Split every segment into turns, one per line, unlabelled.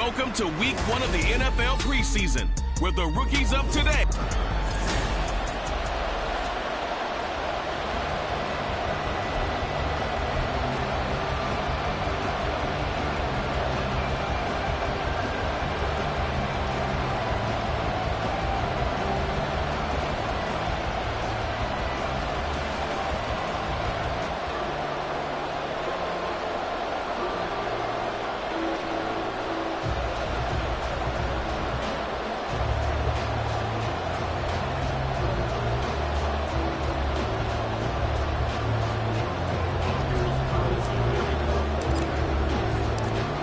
Welcome to week 1 of the NFL preseason, where the rookies of today.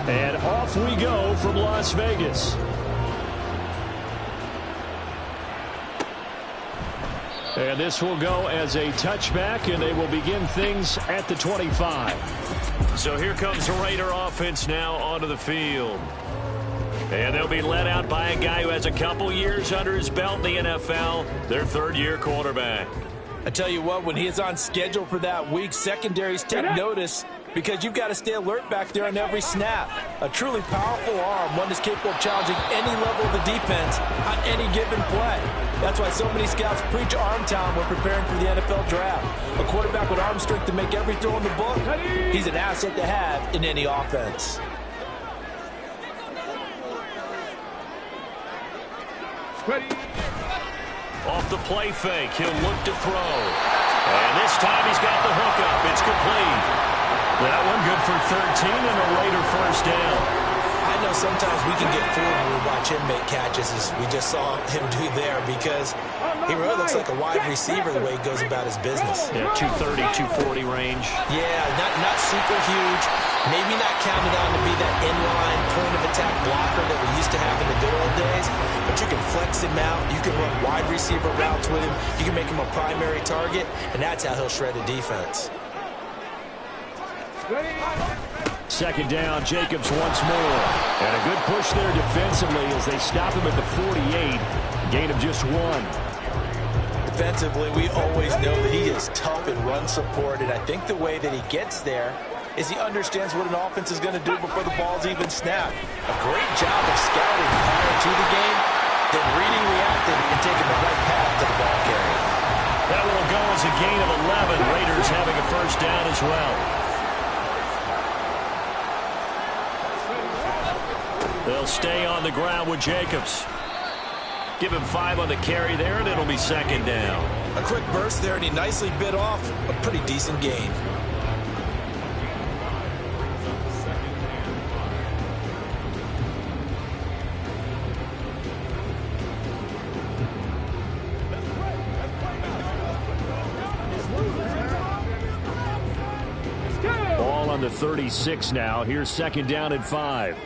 And off we go from Las Vegas. And this will go as a touchback, and they will begin things at the 25.
So here comes the Raider offense now onto the field. And they'll be led out by a guy who has a couple years under his belt in the NFL, their third-year quarterback.
I tell you what, when he is on schedule for that week, secondaries take notice because you've got to stay alert back there on every snap. A truly powerful arm, one that's capable of challenging any level of the defense on any given play. That's why so many scouts preach arm talent when preparing for the NFL draft. A quarterback with arm strength to make every throw in the book, he's an asset to have in any offense.
Off the play fake, he'll look to throw. And this time he's got the hook up. It's complete. That one good for 13 and a Raider first down.
I know sometimes we can get fooled when we watch him make catches, as we just saw him do there, because he really looks like a wide receiver the way he goes about his business.
Yeah, 230, 240 range.
Yeah, not super huge. Maybe not counted on to be that inline point-of-attack blocker that we used to have in the good old days, but you can flex him out. You can run wide receiver routes with him. You can make him a primary target, and that's how he'll shred a defense.
Second down, Jacobs once more. And a good push there defensively as they stop him at the 48. Gain of just 1.
Defensively, we always know that he is tough in run support, and I think the way that he gets there is he understands what an offense is going to do before the ball's even snapped. A great job of scouting prior to the game, then reading, reacting, and taking the right path to the ball carrier.
That will go as a gain of 11. Raiders having a first down as well. They'll stay on the ground with Jacobs. Give him 5 on the carry there, and it'll be second down.
A quick burst there, and he nicely bit off a pretty decent gain.
Ball on the 36 now. Here's second down and 5.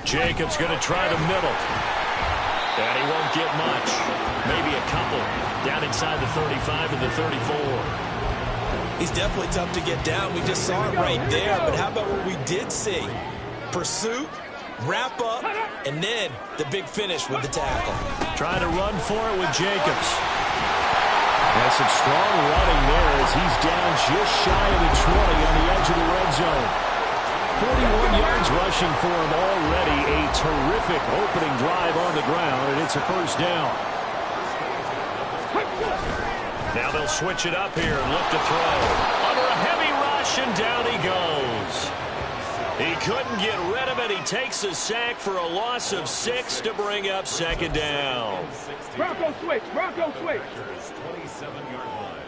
Jacobs going to try the middle. And he won't get much. Maybe a couple. Down inside the 35 and the 34.
He's definitely tough to get down. We just saw it right there. But how about what we did see? Pursuit, wrap up, and then the big finish with the tackle.
Trying to run for it with Jacobs.
Has some strong running there as he's down just shy of the 20 on the edge of the red zone. 41 yards rushing for him already. A terrific opening drive on the ground, and it's a first down.
Now they'll switch it up here and look to throw. Under a heavy rush, and down he goes. He couldn't get rid of it. He takes a sack for a loss of 6 to bring up second down.
Bronco switch. Bronco switch.
27-yard line.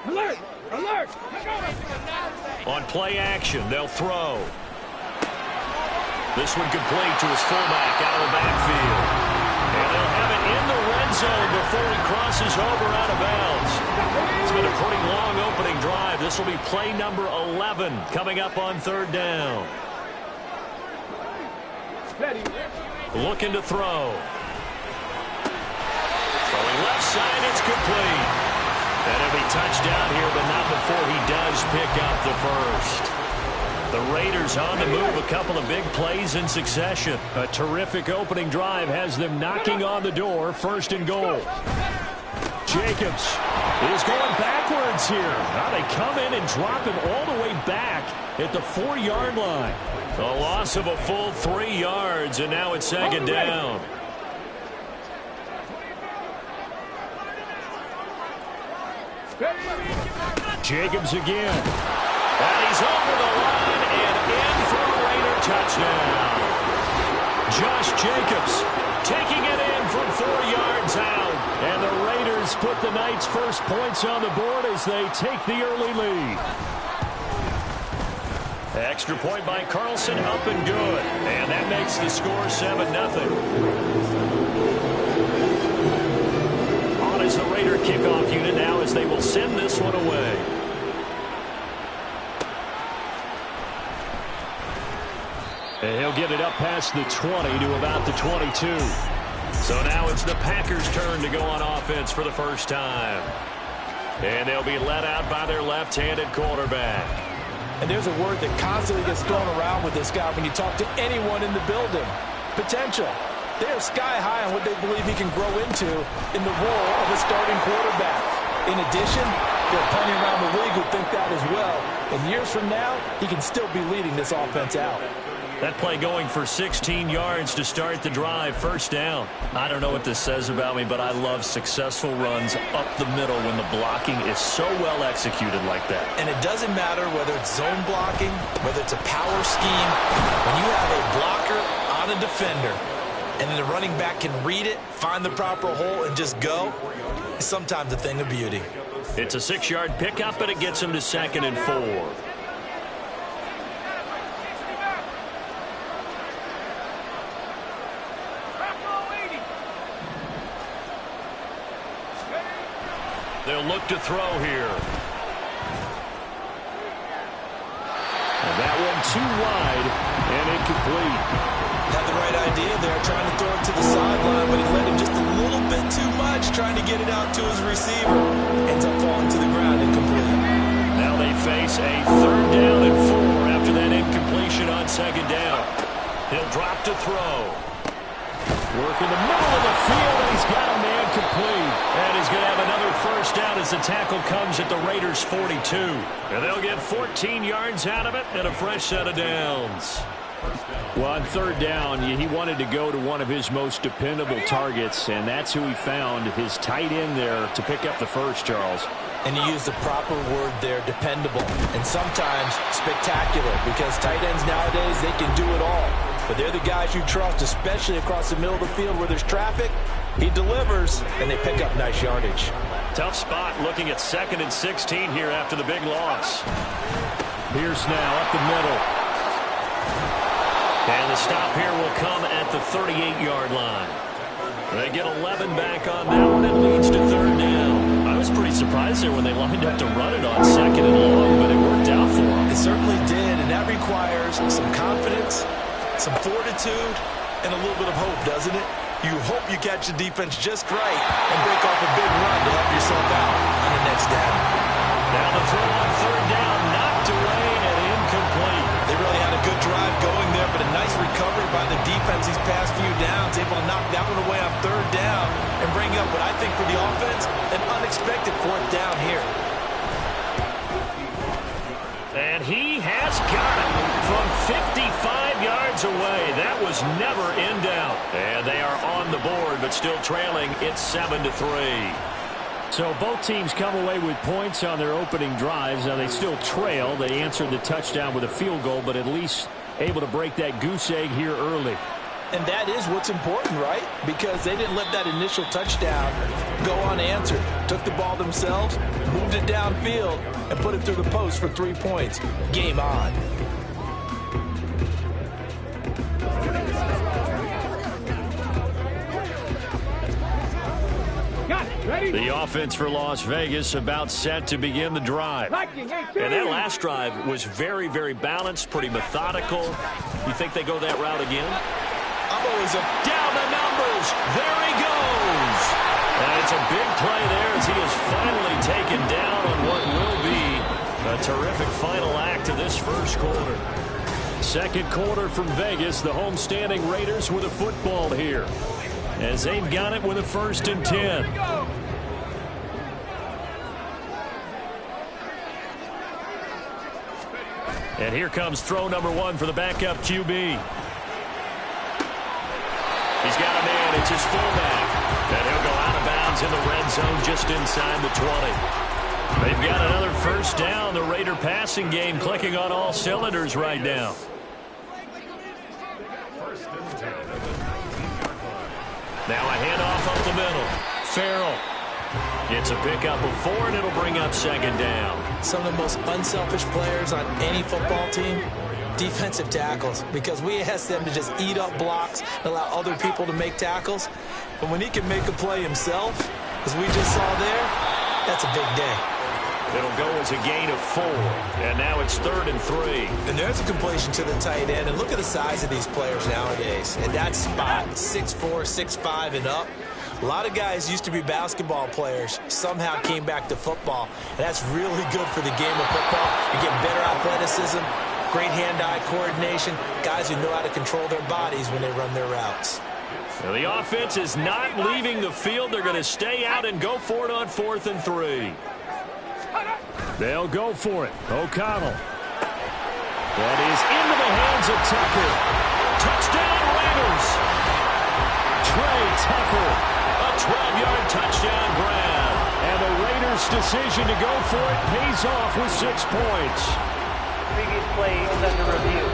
Alert. Alert.
On play action, they'll throw. This one complete to his fullback out of the backfield. And they'll have it in the red zone before he crosses over out of bounds. It's been a pretty long opening drive. This will be play number 11 coming up on third down. Looking to throw. Throwing left side, it's complete. And it'll be touchdown here, but not before he does pick up the first. The Raiders on the move, a couple of big plays in succession.
A terrific opening drive has them knocking on the door, first and goal. Jacobs is going backwards here. Now they come in and drop him all the way back at the 4-yard line.
A loss of a full 3 yards, and now it's second down.
Jacobs again.
And he's over the line and in for a Raider touchdown.
Josh Jacobs taking it in from 4 yards out. And the Raiders put the Knights' first points on the board as they take the early lead.
Extra point by Carlson, up and good. And that makes the score 7-0. On is the Raider kickoff unit now as they will send this one away.
And he'll get it up past the 20 to about the 22.
So now it's the Packers' turn to go on offense for the first time. And they'll be led out by their left-handed quarterback.
And there's a word that constantly gets thrown around with this guy when you talk to anyone in the building. Potential. They're sky high on what they believe he can grow into in the role of a starting quarterback. In addition, there are plenty around the league who think that as well. And years from now, he can still be leading this offense out.
That play going for 16 yards to start the drive, first down. I don't know what this says about me, but I love successful runs up the middle when the blocking is so well executed like that.
And it doesn't matter whether it's zone blocking, whether it's a power scheme. When you have a blocker on a defender, and then the running back can read it, find the proper hole, and just go, it's sometimes a thing of beauty.
It's a 6-yard pickup, and it gets him to 2nd and 4. They'll look to throw here.
And that one too wide and incomplete.
Had the right idea there, trying to throw it to the sideline, but he led him just a little bit too much, trying to get it out to his receiver. Ends up falling to the ground incomplete.
Now they face a 3rd down and 4 after that incompletion on 2nd down. He'll drop to throw.
Work in the middle of the field, and he's got a man complete.
And he's going to have another first down as the tackle comes at the Raiders' 42. And they'll get 14 yards out of it and a fresh set of downs.
Well, on 3rd down, he wanted to go to one of his most dependable targets, and that's who he found, his tight end there, to pick up the first, Charles.
And you use the proper word there, dependable, and sometimes spectacular, because tight ends nowadays, they can do it all. But they're the guys you trust, especially across the middle of the field where there's traffic. He delivers, and they pick up nice yardage.
Tough spot looking at 2nd and 16 here after the big loss.
Pierce now up the middle.
And the stop here will come at the 38-yard line. They get 11 back on that one. It leads to 3rd down. I was pretty surprised there when they lined up to run it on 2nd and long, but it worked out for them.
It certainly did, and that requires some confidence, some fortitude, and a little bit of hope, doesn't it? You hope you catch the defense just right and break off a big run to help yourself out on the next down.
Now the throw on 3rd down, knocked away and incomplete.
They really had a good drive going there, but a nice recovery by the defense these past few downs, able to knock that one away on 3rd down and bring up what I think for the offense, an unexpected 4th down here.
And he has got it from 55 yards away. That was never in doubt. And they are on the board, but still trailing. It's 7-3.
So both teams come away with points on their opening drives. Now they still trail. They answered the touchdown with a field goal, but at least able to break that goose egg here early.
And that is what's important, right? Because they didn't let that initial touchdown go unanswered. Took the ball themselves, moved it downfield, and put it through the post for 3 points. Game on.
The offense for Las Vegas about set to begin the drive. And that last drive was very, very balanced, pretty methodical. You think they go that route again?
I'm always up.
Down the numbers. There he goes. And it's a big play there as he is finally taken down on what will be a terrific final act of this first quarter.
Second quarter from Vegas. The homestanding Raiders with a football here, as they've got it with a 1st and 10.
And here comes throw number 1 for the backup QB. He's got a man. It's his fullback. And he'll go out of bounds in the red zone just inside the 20. They've got another first down. The Raider passing game clicking on all cylinders right now. Now a handoff up the middle. Farrell gets a pickup of 4, and it'll bring up second down.
Some of the most unselfish players on any football team, defensive tackles, because we ask them to just eat up blocks and allow other people to make tackles. But when he can make a play himself, as we just saw there, that's a big day.
It'll go as a gain of 4, and now it's 3rd and 3.
And there's a completion to the tight end, and look at the size of these players nowadays. And that spot, 6'4", 6'5", and up. A lot of guys used to be basketball players, somehow came back to football, and that's really good for the game of football. You get better athleticism, great hand-eye coordination, guys who know how to control their bodies when they run their routes.
Now the offense is not leaving the field. They're going to stay out and go for it on 4th and 3.
They'll go for it. O'Connell. That is into the hands of Tucker.
Touchdown, Raiders.
Trey Tucker.
A 12-yard touchdown grab.
And the Raiders' decision to go for it pays off with 6 points.
Previous play is under review.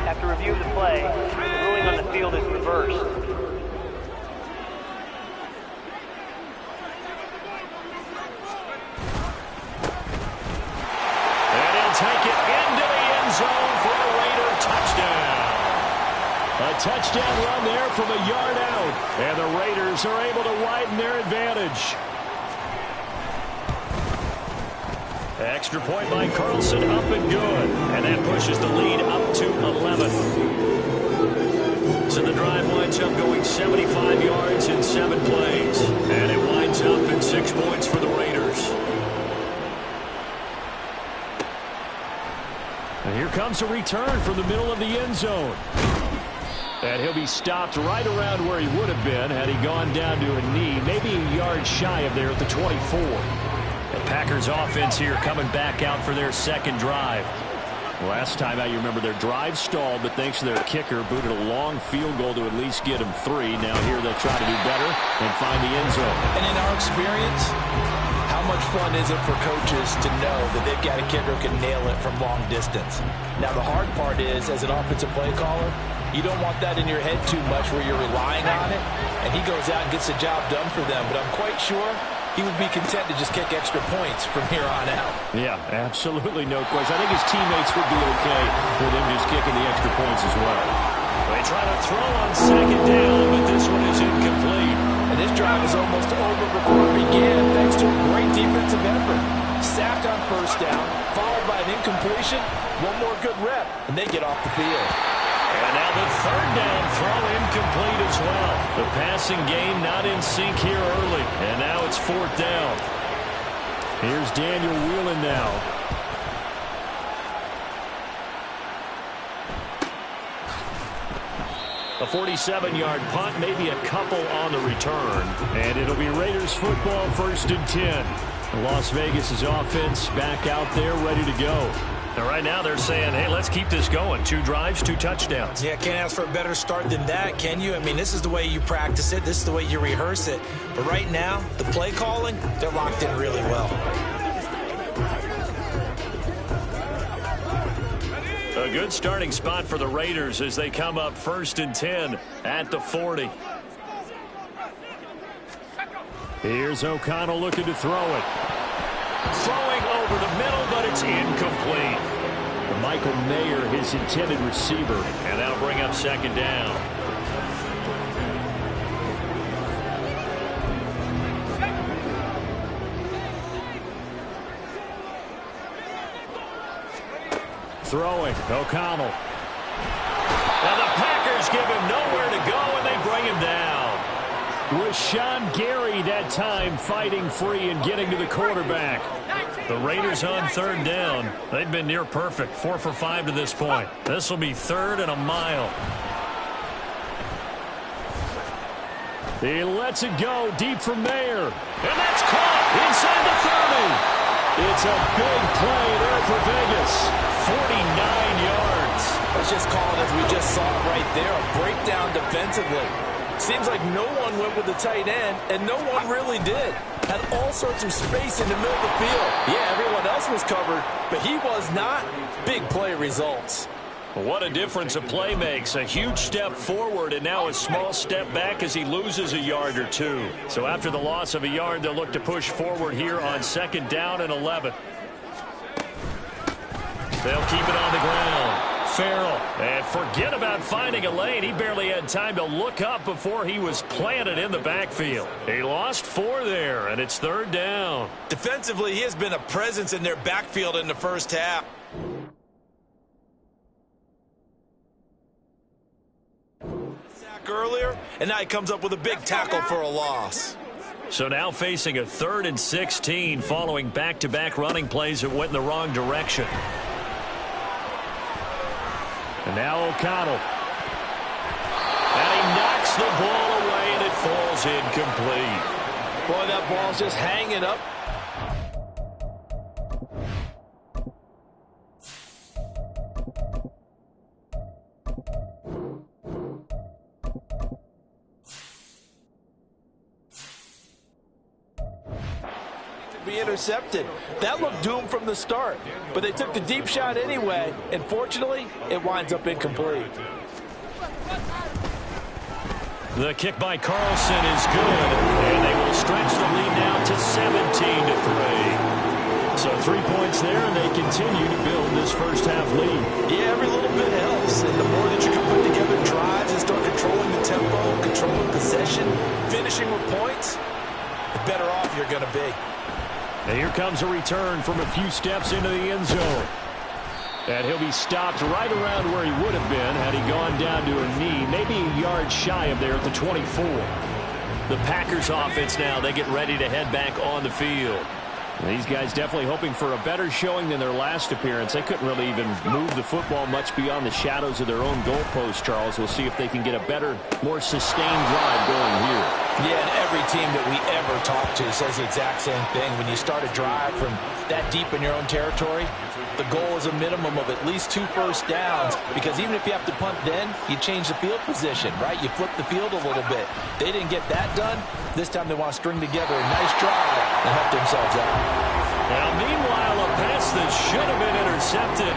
After review of the play, the ruling on the field is reversed.
Take it into the end zone for a Raider touchdown.
A touchdown run there from a yard out. And the Raiders are able to widen their advantage.
Extra point by Carlson, up and good. And that pushes the lead up to 11. So the drive winds up going 75 yards in 7 plays. And it winds up in 6 points for the Raiders.
And here comes a return from the middle of the end zone. And he'll be stopped right around where he would have been had he gone down to a knee, maybe a yard shy of there at the 24.
The Packers offense here coming back out for their second drive.
Last time out, you remember their drive stalled, but thanks to their kicker, booted a long field goal to at least get them 3. Now here they'll try to do better and find the end zone.
And in our experience, how much fun is it for coaches to know that they've got a kicker who can nail it from long distance? Now, the hard part is, as an offensive play caller, you don't want that in your head too much where you're relying on it, and he goes out and gets the job done for them. But I'm quite sure he would be content to just kick extra points from here on out.
Yeah, absolutely no question. I think his teammates would be okay with him just kicking the extra points as well.
They try to throw on second down, but this one is incomplete.
And this drive is almost over before it began, thanks to a great defensive effort. Sack on first down, followed by an incompletion, one more good rep, and they get off the field.
And now the third down throw incomplete as well. The passing game not in sync here early. And now it's 4th down.
Here's Daniel Whelan now.
A 47-yard punt, maybe a couple on the return.
And it'll be Raiders football, 1st and 10. Las Vegas' offense back out there ready to go.
And right now they're saying, hey, let's keep this going. 2 drives, 2 touchdowns.
Yeah, can't ask for a better start than that, can you? I mean, this is the way you practice it. This is the way you rehearse it. But right now, the play calling, they're locked in really well.
A good starting spot for the Raiders as they come up 1st and 10 at the 40.
Here's O'Connell looking to throw it.
Throwing over the middle, but it's incomplete.
Michael Mayer, his intended receiver.
And that'll bring up second down.
Throwing, O'Connell.
Now the Packers give him nowhere to go, and they bring him down.
Rashawn Gary that time fighting free and getting to the quarterback.
The Raiders on 3rd down. They've been near perfect, 4 for 5 to this point. This will be 3rd and a mile.
He lets it go deep from Mayer.
And that's caught. Inside the 30. It's a big play there for Vegas. 49 yards.
Let's just call it as we just saw it right there, a breakdown defensively. Seems like no one went with the tight end, and no one really did. Had all sorts of space in the middle of the field. Yeah, everyone else was covered, but he was not. Big play results.
What a difference a play makes. A huge step forward and now a small step back as he loses a yard or two. So after the loss of a yard, they'll look to push forward here on 2nd down and 11. They'll keep it on the ground. Farrell. And forget about finding a lane. He barely had time to look up before he was planted in the backfield. He lost 4 there, and it's 3rd down.
Defensively, he has been a presence in their backfield in the first half. Sack earlier, and now he comes up with a big tackle for a loss.
So now facing a 3rd and 16 following back-to-back running plays that went in the wrong direction. And now O'Connell. And he knocks the ball away, and it falls incomplete.
Boy, that ball's just hanging up. Be intercepted. That looked doomed from the start, but they took the deep shot anyway, and fortunately, it winds up incomplete.
The kick by Carlson is good, and they will stretch the lead now to 17-3. So 3 points there, and they continue to build this first half lead.
Yeah, every little bit helps, and the more that you can put together drives and start controlling the tempo, controlling possession, finishing with points, the better off you're going to be.
And here comes a return from a few steps into the end zone. And he'll be stopped right around where he would have been had he gone down to a knee, maybe a yard shy of there at the 24. The Packers offense now, they get ready to head back on the field. These guys definitely hoping for a better showing than their last appearance. They couldn't really even move the football much beyond the shadows of their own goalpost, Charles. We'll see if they can get a better, more sustained drive going here.
Yeah, and every team that we ever talk to says the exact same thing. When you start a drive from that deep in your own territory, the goal is a minimum of at least 2 first downs, because even if you have to punt then, you change the field position, right? You flip the field a little bit. They didn't get that done. This time they want to string together a nice drive and help themselves out.
Now, meanwhile, a pass that should have been intercepted,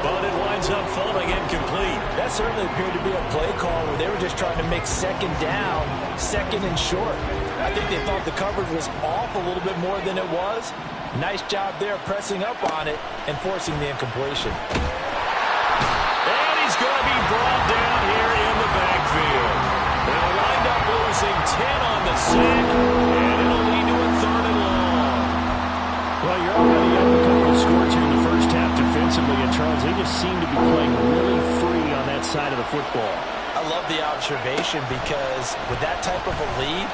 but it winds up falling incomplete.
That certainly appeared to be a play call where they were just trying to make 2nd down, 2nd and short. I think they thought the coverage was off a little bit more than it was. Nice job there pressing up on it and forcing the incompletion.
And he's going to be brought down here in the backfield. They'll wind up losing 10 on the sack, and it'll lead to a 3rd and long. Well, you're already up a couple of scores here in the first half defensively, and Charles, they just seem to be playing really free on that side of the football.
I love the observation, because with that type of a lead,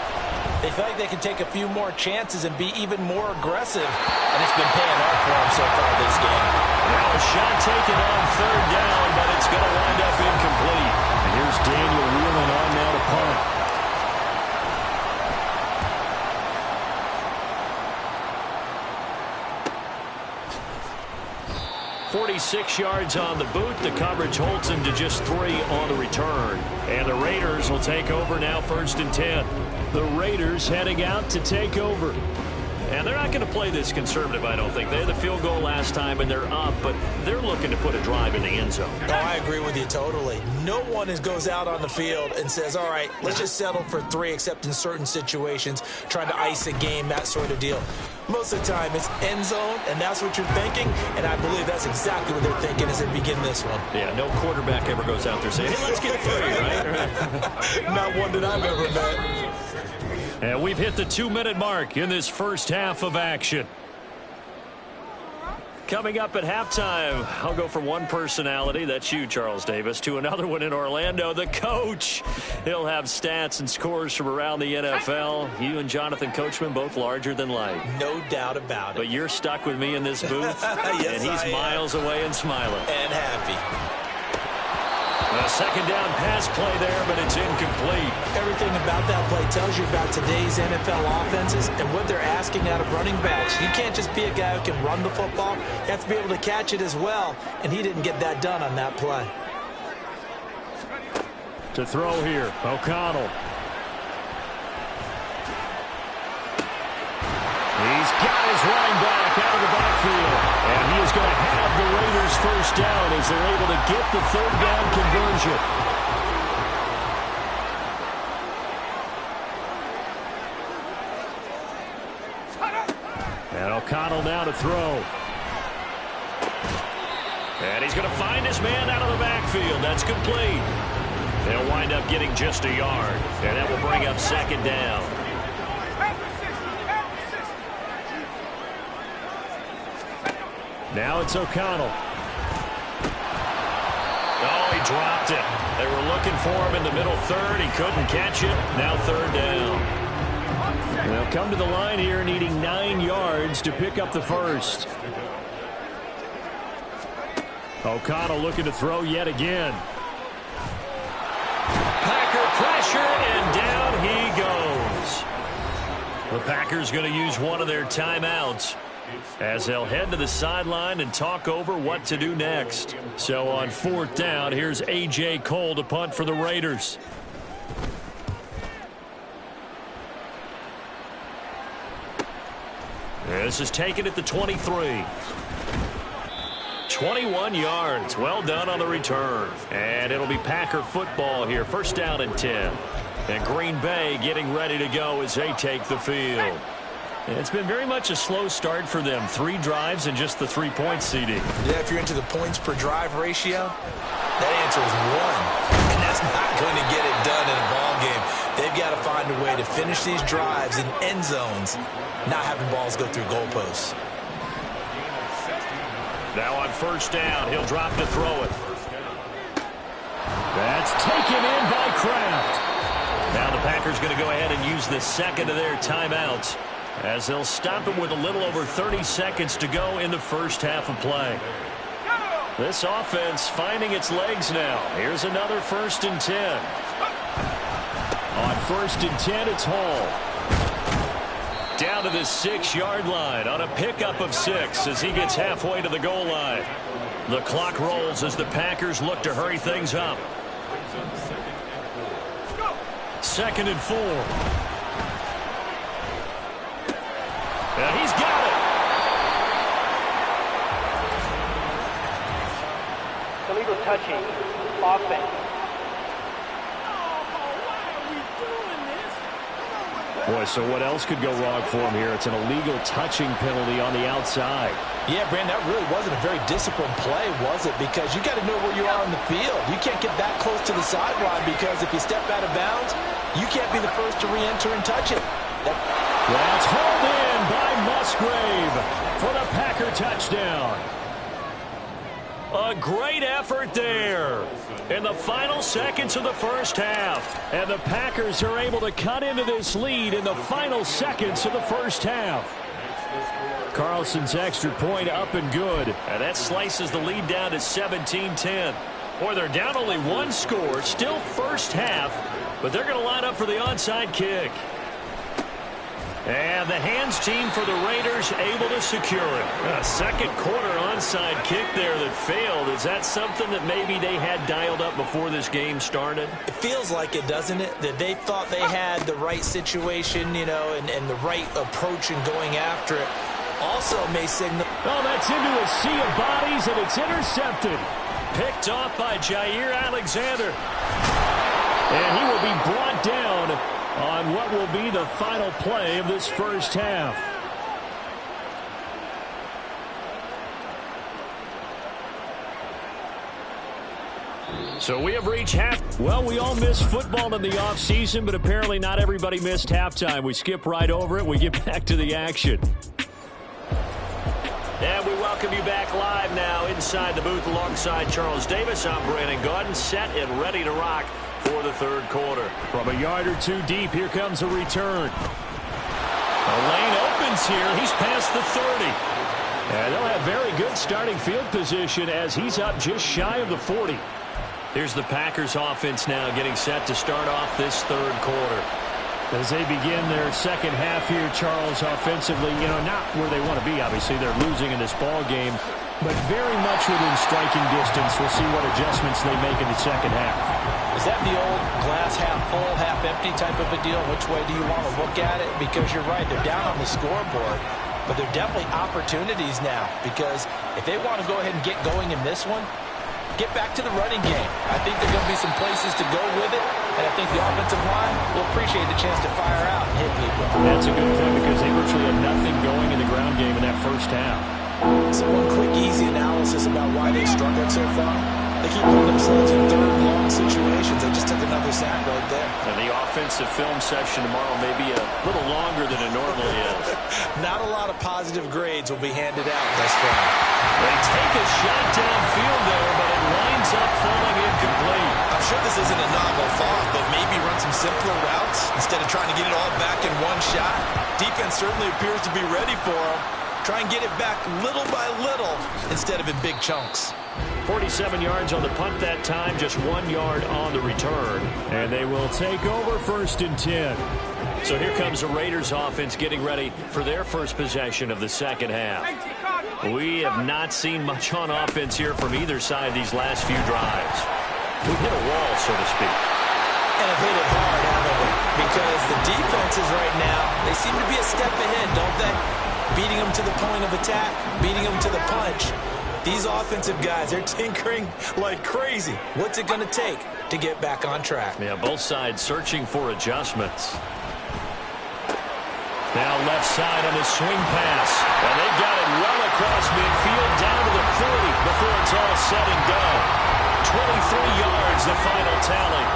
they feel like they can take a few more chances and be even more aggressive, and it's been paying off for them so far this game.
Now a shot taken on 3rd down, but it's going to wind up incomplete. And here's Daniel wheeling on now to punt. 46 yards on the boot. The coverage holds him to just 3 on the return. And the Raiders will take over now, 1st and 10. The Raiders heading out to take over. And they're not going to play this conservative, I don't think. They had the field goal last time, and they're up, but they're looking to put a drive in the end zone.
Oh, I agree with you totally. No one goes out on the field and says, all right, let's just settle for 3, except in certain situations, trying to ice a game, that sort of deal. Most of the time, it's end zone, and that's what you're thinking, and I believe that's exactly what they're thinking as they begin this one.
Yeah, no quarterback ever goes out there saying, hey, let's get 3, right?
Not one that I've ever met.
And we've hit the 2-minute mark in this first half of action. Coming up at halftime, I'll go from one personality, that's you, Charles Davis, to another one in Orlando, the coach. He'll have stats and scores from around the NFL. You and Jonathan Coachman, both larger than life.
No doubt about it.
But you're stuck with me in this booth,
yes,
and he's miles away and smiling.
And happy.
A second down pass play there, but it's incomplete.
Everything about that play tells you about today's NFL offenses and what they're asking out of running backs. You can't just be a guy who can run the football. You have to be able to catch it as well, and he didn't get that done on that play.
To throw here, O'Connell. He's got his running back out of the backfield. And he is going to have the Raiders first down as they're able to get the third down conversion. And O'Connell now to throw.
And he's going to find his man out of the backfield. That's complete. They'll wind up getting just a yard. And that will bring up second down.
Now it's O'Connell.
Oh, he dropped it. They were looking for him in the middle third. He couldn't catch it. Now third down.
They'll come to the line here needing 9 yards to pick up the first. O'Connell looking to throw yet again.
Packer pressure, and down he goes. The Packers going to use one of their timeouts as they'll head to the sideline and talk over what to do next. So on fourth down, here's A.J. Cole to punt for the Raiders. This is taken at the 23. 21 yards. Well done on the return. And it'll be Packer football here. First down and 10. And Green Bay getting ready to go as they take the field. It's been very much a slow start for them. 3 drives and just the 3 points, CD.
Yeah, if you're into the points per drive ratio, that answer is 1. And that's not going to get it done in a ball game. They've got to find a way to finish these drives in end zones, not having balls go through goalposts.
Now on first down, he'll drop to throw it.
That's taken in by Kraft.
Now the Packers going to go ahead and use the second of their timeouts, as they'll stop him with a little over 30 seconds to go in the first half of play. This offense finding its legs now. Here's another first and 10.
On first and 10, it's Hall.
Down to the 6-yard line on a pickup of 6 as he gets halfway to the goal line. The clock rolls as the Packers look to hurry things up. Second and 4. And he's got it.
Illegal touching. Offense.
Boy, so what else could go wrong for him here? It's an illegal touching penalty on the outside.
Yeah, Brandon, that really wasn't a very disciplined play, was it? Because you got to know where you are on the field. You can't get that close to the sideline because if you step out of bounds, you can't be the first to re-enter and touch it.
That's hauled in by Musgrave for the Packer touchdown.
A great effort there in the final seconds of the first half.
And the Packers are able to cut into this lead in the final seconds of the first half. Carlson's extra point up and good.
And that slices the lead down to 17-10. Boy, they're down only 1 score, still first half, but they're going to line up for the onside kick. And the hands team for the Raiders able to secure it. A second quarter onside kick there that failed. Is that something that maybe they had dialed up before this game started?
It feels like it, doesn't it? That they thought they had the right situation, you know, and the right approach in going after it. Also may signal.
Oh, that's into a sea of bodies, and it's intercepted.
Picked off by Jair Alexander.
And he will be brought down on what will be the final play of this first half.
So we have reached half.
Well, we all miss football in the offseason, but apparently not everybody missed halftime. We skip right over it. We get back to the action.
And we welcome you back live now inside the booth alongside Charles Davis. I'm Brandon Gaudin, set and ready to rock for the third quarter.
From a yard or two deep, here comes a return.
The lane opens here. He's past the 30.
And they'll have very good starting field position as he's up just shy of the 40.
Here's the Packers offense now getting set to start off this third quarter.
As they begin their second half here, Charles, offensively, not where they want to be, obviously. They're losing in this ball game, but very much within striking distance. We'll see what adjustments they make in the second half.
Is that the old glass half full, half empty type of a deal? Which way do you want to look at it? Because you're right, they're down on the scoreboard, but they're definitely opportunities now, because if they want to go ahead and get going in this one, get back to the running game. I think there are going to be some places to go with it, and I think the offensive line will appreciate the chance to fire out and hit people.
That's a good point, because they virtually had nothing going in the ground game in that first half.
So one quick, easy analysis about why they struggled so far. They keep putting themselves in third and long situations. They just took another sack right there.
And the offensive film session tomorrow may be a little longer than it normally is.
Not a lot of positive grades will be handed out thus far.
They take a shot downfield there, but it winds up falling incomplete.
I'm sure this isn't a novel thought, but maybe run some simpler routes instead of trying to get it all back in one shot. Defense certainly appears to be ready for them. Try and get it back little by little instead of in big chunks.
47 yards on the punt that time, just 1 yard on the return.
And they will take over 1st and 10.
So here comes the Raiders offense getting ready for their first possession of the second half. We have not seen much on offense here from either side these last few drives. We've hit a wall, so to speak.
And have hit it hard, haven't we? Because the defenses right now, they seem to be a step ahead, don't they? Beating them to the point of attack, beating them to the punch. These offensive guys, they're tinkering like crazy. What's it going to take to get back on track?
Yeah, both sides searching for adjustments. Now left side on the swing pass. And they've got it well across midfield down to the 40 before it's all said and done. 23 yards, the final tally.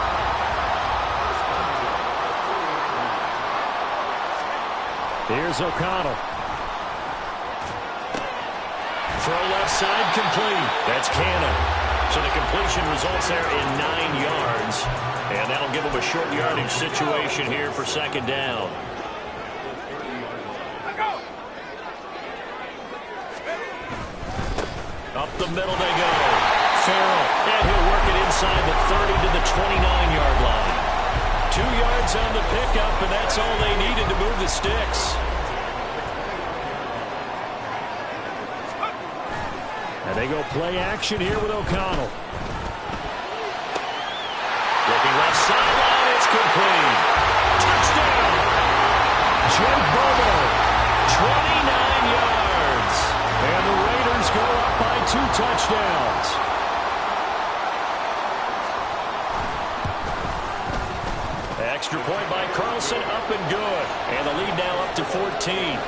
Here's O'Connell.
Throw left side complete. That's Cannon. So the completion results there in 9 yards. And that'll give them a short yardage situation here for second down. Up the middle they go. Farrell. And he'll work it inside the 30 to the 29-yard line. 2 yards on the pickup, and that's all they needed to move the sticks.
And they go play action here with O'Connell.
Looking left sideline, it's complete. Touchdown!
Joe Burrow.
29 yards.
And the Raiders go up by 2 touchdowns.
Extra point by Carlson, up and good. And the lead now up to 14.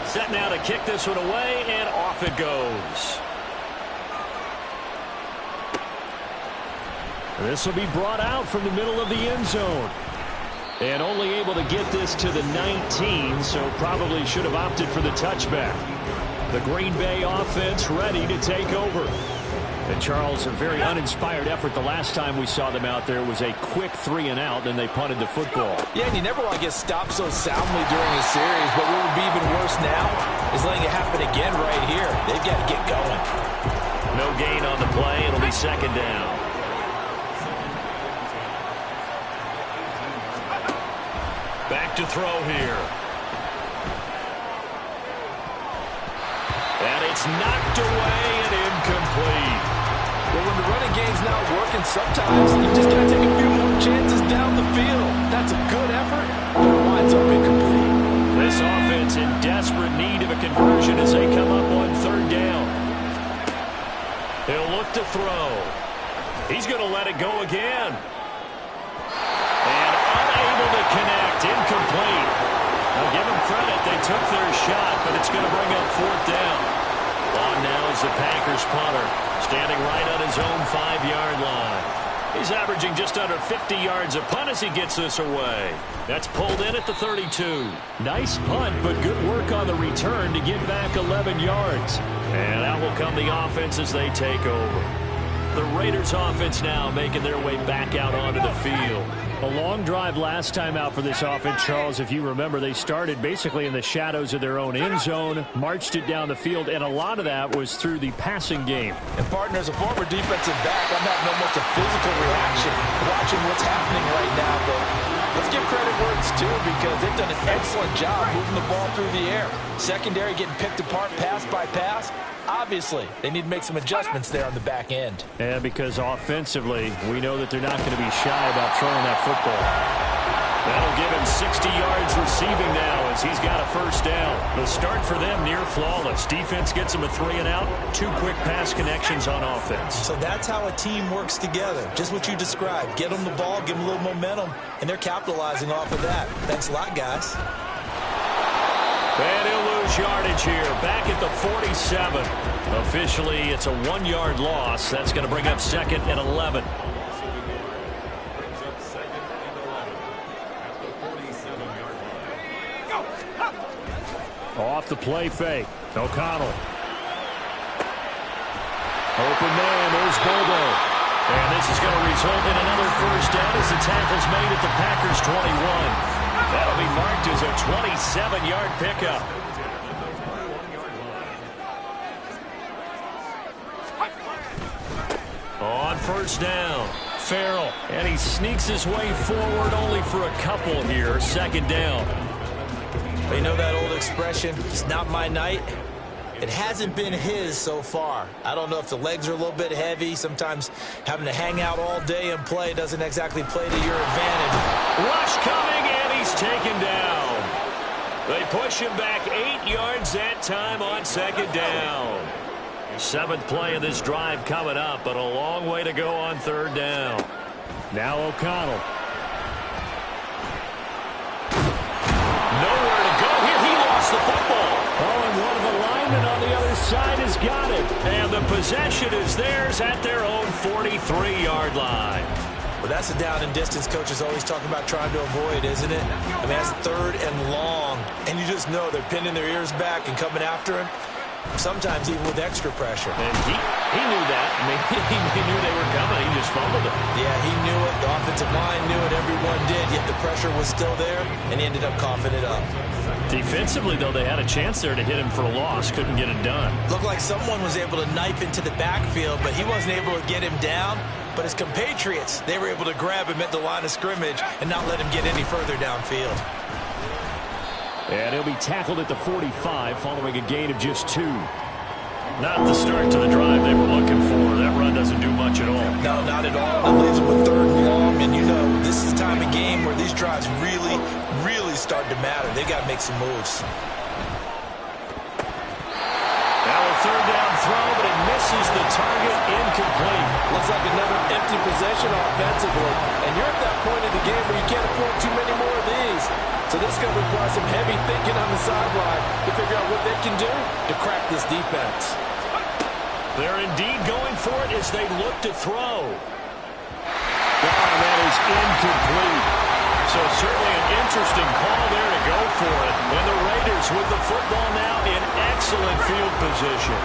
Set now to kick this one away, and off it goes.
This will be brought out from the middle of the end zone. And only able to get this to the 19, so probably should have opted for the touchback. The Green Bay offense ready to take over. And Charles, a very uninspired effort the last time we saw them out there was a quick 3-and-out, then they punted the football.
Yeah, and you never want to get stopped so soundly during a series, but what would be even worse now is letting it happen again right here. They've got to get going.
No gain on the play. It'll be second down. Back to throw here. And it's knocked away and incomplete.
Well, when the running game's not working, sometimes you just got to take a few more chances down the field. That's a good effort, but it winds up incomplete.
This offense in desperate need of a conversion as they come up on third down. He'll look to throw. He's going to let it go again. And unable to connect. Incomplete. Now give them credit. They took their shot, but it's going to bring up fourth down. On now is the Packers punter, standing right on his own 5-yard line. He's averaging just under 50 yards a punt as he gets this away. That's pulled in at the 32.
Nice punt, but good work on the return to get back 11 yards.
And out will come the offense as they take over. The Raiders offense now making their way back out onto the field.
A long drive last time out for this offense, Charles. If you remember, they started basically in the shadows of their own end zone, marched it down the field, and a lot of that was through the passing game.
And partner, as a former defensive back, I'm having almost a physical reaction watching what's happening right now. But let's give credit where it's due because they've done an excellent job moving the ball through the air. Secondary getting picked apart pass by pass. Obviously, they need to make some adjustments there on the back end.
Yeah, because offensively, we know that they're not going to be shy about throwing that football.
That'll give him 60 yards receiving now as he's got a first down. The start for them near flawless. Defense gets him a 3-and-out. 2 quick pass connections on offense.
So that's how a team works together. Just what you described. Get them the ball, give them a little momentum, and they're capitalizing off of that. Thanks a lot, guys.
And he'll lose yardage here, back at the 47. Officially, it's a 1-yard loss. That's going to bring up 2nd and 11.
Off the play fake. O'Connell. Open man, there's Bobo.
And this is going to result in another first down as the tackle's made at the Packers' 21. That'll be marked as a 27-yard pickup. On first down, Farrell. And he sneaks his way forward only for a couple here. 2nd down.
You know that old expression, it's not my night? It hasn't been his so far. I don't know if the legs are a little bit heavy. Sometimes having to hang out all day and play doesn't exactly play to your advantage.
Rush coming, and he's taken down. They push him back 8 yards that time on 2nd down. 7th play of this drive coming up, but a long way to go on 3rd down.
Now O'Connell.
Nowhere to go here. He lost the football.
Oh, and one of the linemen on the other side has got it.
And the possession is theirs at their own 43-yard line.
Well, that's a down and distance coaches always talk about trying to avoid, isn't it? I mean, that's 3rd and long, and you just know they're pinning their ears back and coming after him, sometimes even with extra pressure.
And he knew that. I mean, he knew they were coming. He just fumbled it.
Yeah, he knew it. The offensive line knew it. Everyone did, yet the pressure was still there, and he ended up coughing it up.
Defensively, though, they had a chance there to hit him for a loss. Couldn't get it done.
Looked like someone was able to knife into the backfield, but he wasn't able to get him down. But his compatriots, they were able to grab him at the line of scrimmage and not let him get any further downfield.
And he'll be tackled at the 45 following a gain of just 2.
Not the start to the drive they were looking for. That run doesn't do much at all.
No, not at all. It leaves them with 3rd and long, and you know this is the time of game where these drives really, really start to matter. They got to make some moves.
Now a 3rd down throw, but it misses the target, incomplete.
Looks like another empty possession offensively, and you're at that point in the game where you can't afford too many more of these. So this is going to require some heavy thinking on the sideline to figure out what they can do to crack this defense.
They're indeed going for it as they look to throw.
And that is incomplete.
So certainly an interesting call there to go for it. And the Raiders with the football now in excellent field position.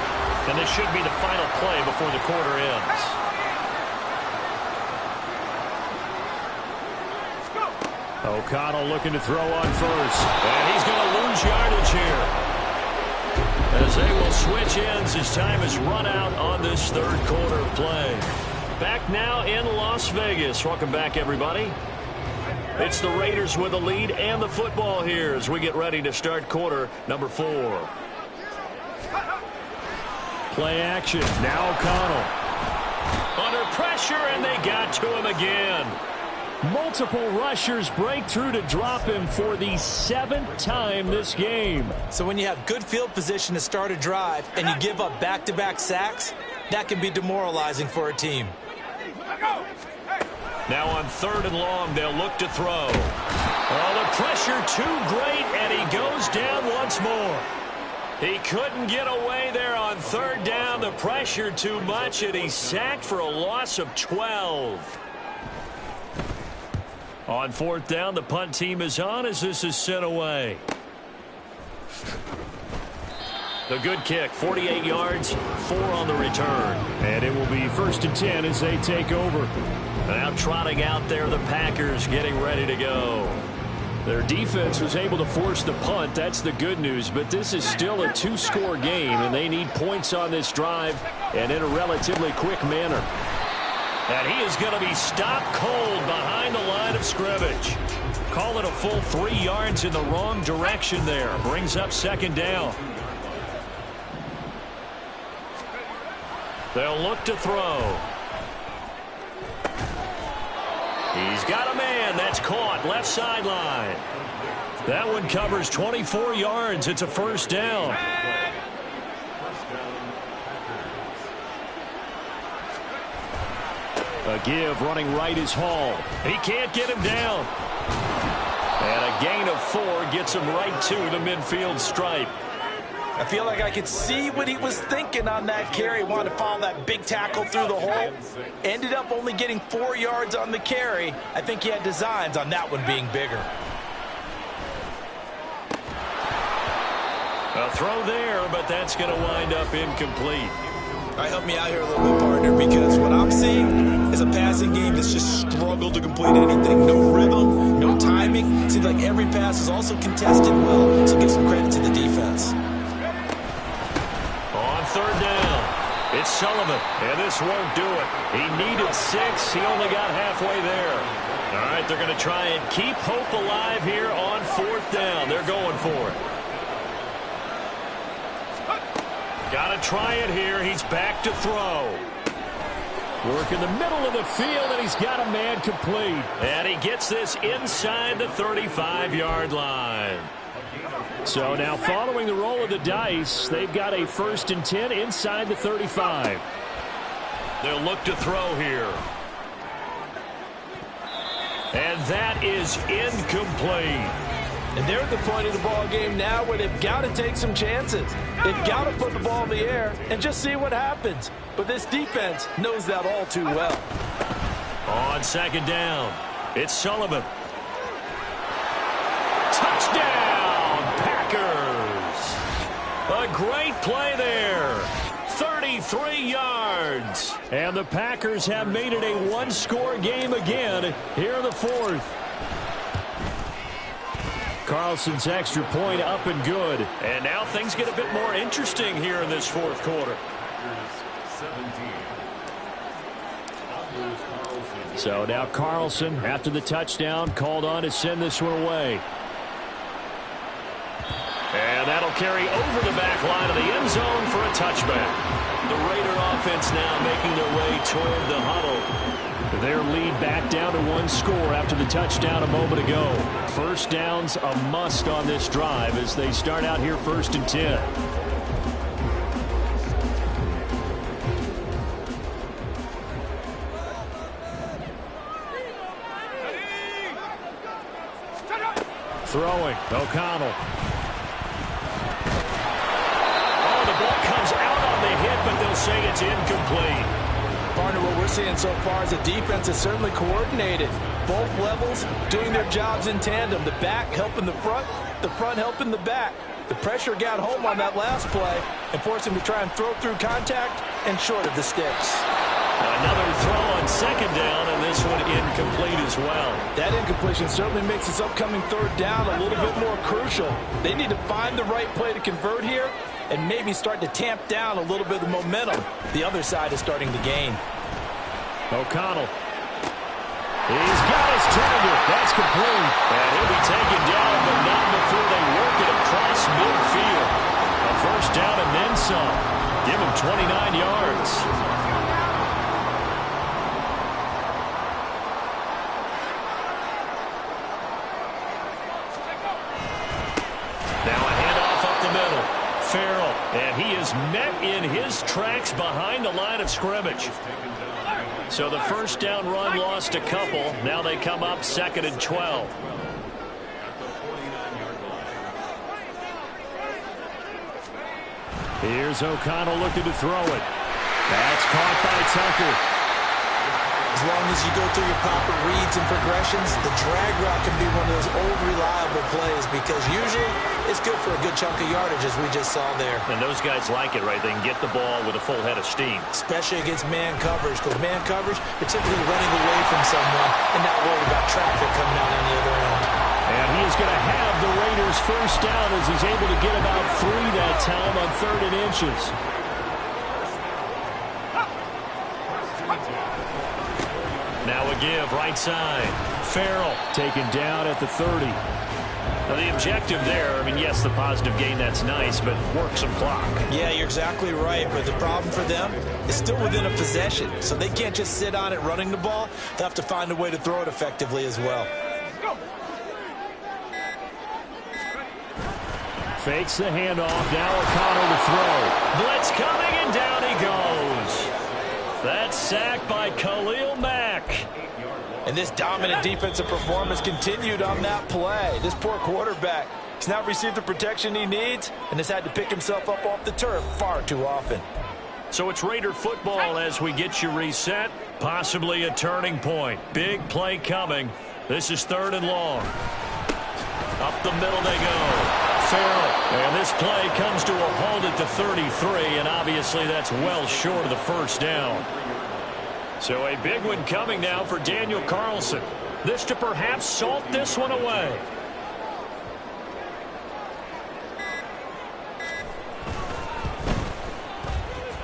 And this should be the final play before the quarter ends.
O'Connell looking to throw on first.
And he's going to lose yardage here, as they will switch ends as time is run out on this 3rd quarter of play. Back now in Las Vegas. Welcome back, everybody. It's the Raiders with the lead and the football here as we get ready to start quarter number 4.
Play action. Now O'Connell.
Under pressure, and they got to him again.
Multiple rushers break through to drop him for the 7th time this game.
So when you have good field position to start a drive and you give up back-to-back sacks, that can be demoralizing for a team.
Now on 3rd and long, they'll look to throw. Oh, the pressure too great, and he goes down once more. He couldn't get away there on 3rd down. The pressure too much, and he's sacked for a loss of 12. On 4th down, the punt team is on as this is sent away. The good kick, 48 yards, 4 on the return.
And it will be 1st and 10 as they take over.
Now trotting out there, the Packers getting ready to go.
Their defense was able to force the punt. That's the good news. But this is still a 2-score game, and they need points on this drive and in a relatively quick manner.
And he is going to be stopped cold behind the line of scrimmage. Call it a full 3 yards in the wrong direction there. Brings up 2nd down. They'll look to throw. He's got a man. That's caught. Left sideline. That one covers 24 yards. It's a 1st down.
A give running right is Hall.
He can't get him down. And a gain of 4 gets him right to the midfield stripe.
I feel like I could see what he was thinking on that carry. Wanted to follow that big tackle through the hole. Ended up only getting 4 yards on the carry. I think he had designs on that one being bigger.
A throw there, but that's going to wind up incomplete.
All right, help me out here a little bit, partner, because what I'm seeing is a passing game that's just struggled to complete anything. No rhythm, no timing. Seems like every pass is also contested well, so give some credit to the defense.
On 3rd down, it's Sullivan, and this won't do it. He needed 6. He only got halfway there. All right, they're going to try and keep hope alive here on 4th down. They're going for it. Got to try it here. He's back to throw.
Work in the middle of the field, and he's got a man complete.
And he gets this inside the 35-yard line.
So now following the roll of the dice, they've got a 1st and 10 inside the 35.
They'll look to throw here. And that is incomplete.
And they're at the point of the ball game now where they've got to take some chances. They've got to put the ball in the air and just see what happens. But this defense knows that all too well.
On 2nd down, it's Sullivan. Touchdown, Packers. A great play there. 33 yards.
And the Packers have made it a 1-score game again here in the 4th. Carlson's extra point up and good.
And now things get a bit more interesting here in this 4th quarter.
So now Carlson, after the touchdown, called on to send this one away.
And that'll carry over the back line of the end zone for a touchback. The Raider offense now making their way toward the huddle.
Their lead back down to 1 score after the touchdown a moment ago. 1st down's a must on this drive as they start out here 1st and 10. Throwing, O'Connell.
Oh, the ball comes out on the hit, but they'll say it's incomplete.
Partner, what we're seeing so far is the defense is certainly coordinated. Both levels doing their jobs in tandem. The back helping the front helping the back. The pressure got home on that last play and forced him to try and throw through contact and short of the sticks.
Another throw on 2nd down, and this one incomplete as well.
That incompletion certainly makes this upcoming 3rd down a little bit more crucial. They need to find the right play to convert here and maybe start to tamp down a little bit of the momentum the other side is starting to gain.
O'Connell. He's got his target. That's complete.
And he'll be taken down, but not before they work it across midfield. A 1st down and then some. Give him 29 yards. Farrell, and he is met in his tracks behind the line of scrimmage. So the 1st down run lost a couple. Now they come up 2nd and 12.
Here's O'Connell looking to throw it. That's caught by Tucker.
As long as you go through your proper reads and progressions, the drag route can be one of those old reliable plays because usually it's good for a good chunk of yardage, as we just saw there.
And those guys like it, right? They can get the ball with a full head of steam.
Especially against man coverage, because man coverage, you're typically running away from someone and not worried about traffic coming out on the other end.
And he is going to have the Raiders first down as he's able to get about 3 that time on 3rd and inches.
Now a give, right side.
Farrell taken down at the 30.
Now the objective there, I mean, yes, the positive gain, that's nice, but work some clock.
Yeah, you're exactly right, but the problem for them is still within a possession, so they can't just sit on it running the ball. They'll have to find a way to throw it effectively as well.
Fakes the handoff. Now O'Connell to throw.
Blitz coming, and down he goes. That's sacked by Khalil Mack.
And this dominant defensive performance continued on that play. This poor quarterback, he's not received the protection he needs and has had to pick himself up off the turf far too often.
So it's Raider football as we get you reset. Possibly a turning point. Big play coming. This is 3rd and long. Up the middle they go. Farrell. And this play comes to a halt at the 33, and obviously that's well short of the first down. So a big one coming now for Daniel Carlson. This to perhaps salt this one away.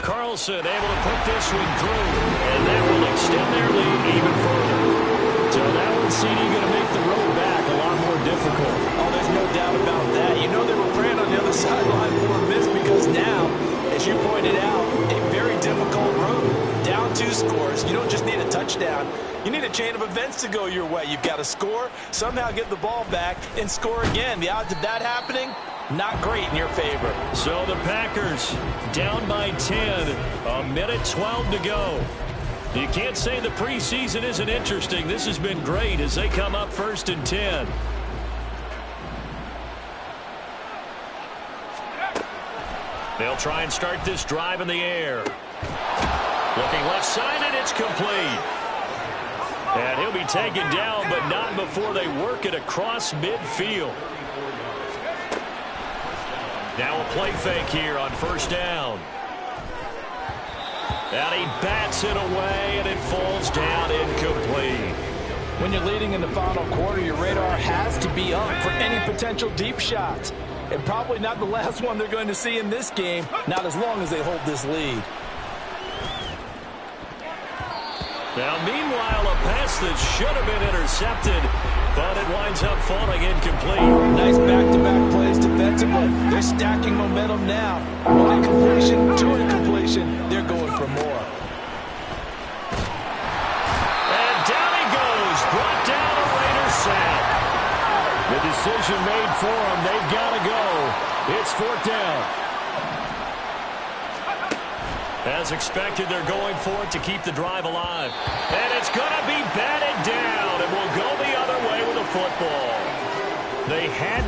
Carlson able to put this one through, and that will extend their lead even further.
So that one, CD, going to make the road back a lot more difficult.
Oh, there's no doubt about that. You know they were praying on the other sideline for a miss because now, as you pointed out, a very difficult road. Down 2 scores. You don't just need a touchdown. You need a chain of events to go your way. You've got to score, somehow get the ball back, and score again. The odds of that happening, not great in your favor.
So the Packers down by 10. A minute 12 to go. You can't say the preseason isn't interesting. This has been great as they come up 1st and 10. They'll try and start this drive in the air. Looking left side, and it's complete. And he'll be taken down, but not before they work it across midfield. Now a play fake here on 1st down. And he bats it away, and it falls down incomplete.
When you're leading in the final quarter, your radar has to be up for any potential deep shots. And probably not the last one they're going to see in this game, not as long as they hold this lead.
Now, meanwhile, a pass that should have been intercepted, but it winds up falling incomplete.
Nice back-to-back plays defensively. They're stacking momentum now. 1 incompletion, 2 incompletion. They're going for more.
And down he goes. Brought down a Raider sack.
The decision made for them. They've got to go. It's 4th down.
As expected, they're going for it to keep the drive alive. And it's going to be batted down, and will go the other way with a football. They had